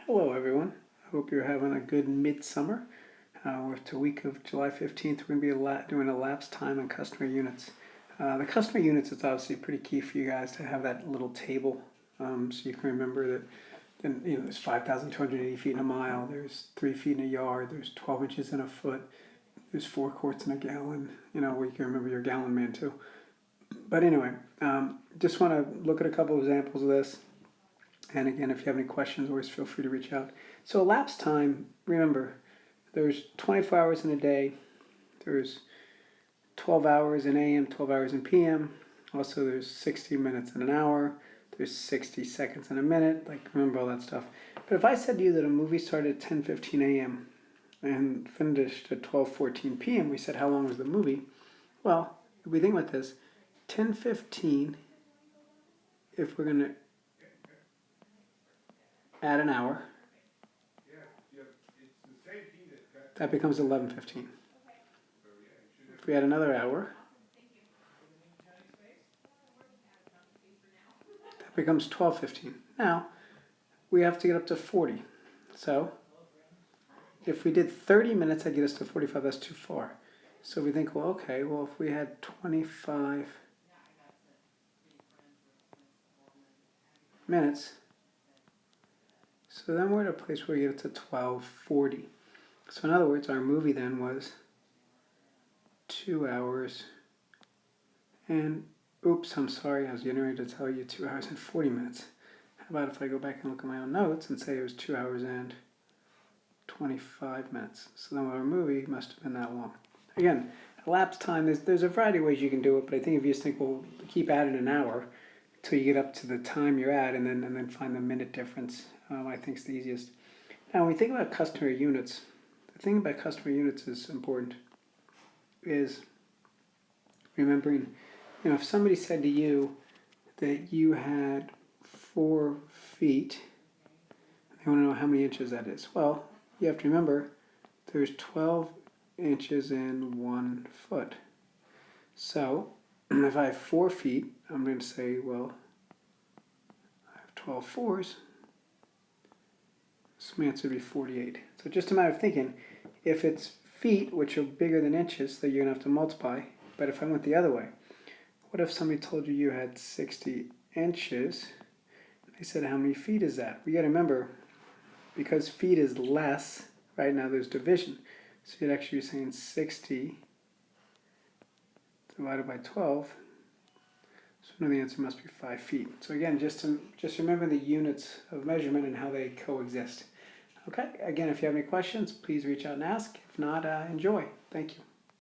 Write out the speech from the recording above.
Hello everyone, I hope you're having a good midsummer. We're to week of July 15th. We're going to be doing elapsed time and customer units. The customer units is obviously pretty key for you guys to have that little table, so you can remember that there's 5,280 feet in a mile, there's 3 feet in a yard, there's 12 inches in a foot, there's 4 quarts in a gallon, where you can remember your gallon man too. But anyway, just want to look at a couple of examples of this. And again, if you have any questions, always feel free to reach out. So elapsed time, remember, there's 24 hours in a day. There's 12 hours in AM, 12 hours in PM. Also, there's 60 minutes in an hour. There's 60 seconds in a minute. Like, remember all that stuff. But if I said to you that a movie started at 10:15 AM and finished at 12:14 PM, we said, how long was the movie? Well, if we think about this, 10:15, if we're going to add an hour, that becomes 11:15. If we add another hour, that becomes 12:15. Now, we have to get up to 40. So, if we did 30 minutes, that'd get us to 45. That's too far. So we think, well, okay, well, if we had 25 minutes, so then we're at a place where we get to 12:40. So in other words, our movie then was 2 hours and, oops, I'm sorry, I was getting ready to tell you 2 hours and 40 minutes. How about if I go back and look at my own notes and say it was 2 hours and 25 minutes. So then our movie must have been that long. Again, elapsed time, there's a variety of ways you can do it, but I think if you just think, well, keep adding an hour until you get up to the time you're at and then find the minute difference, I think is the easiest. Now, when we think about customer units, the thing about customer units is important, is remembering, if somebody said to you that you had 4 feet, they want to know how many inches that is. Well, you have to remember there's 12 inches in 1 foot. So if I have 4 feet, I'm going to say, well, I have 12 fours. So my answer would be 48. So just a matter of thinking, if it's feet, which are bigger than inches, that you're going to have to multiply. But if I went the other way, what if somebody told you had 60 inches? They said, how many feet is that? We got to remember, because feet is less, right now there's division. So you'd actually be saying 60 divided by 12. So we know the answer must be 5 feet. So again, just remember the units of measurement and how they coexist. Okay, again, if you have any questions, please reach out and ask. If not, enjoy. Thank you.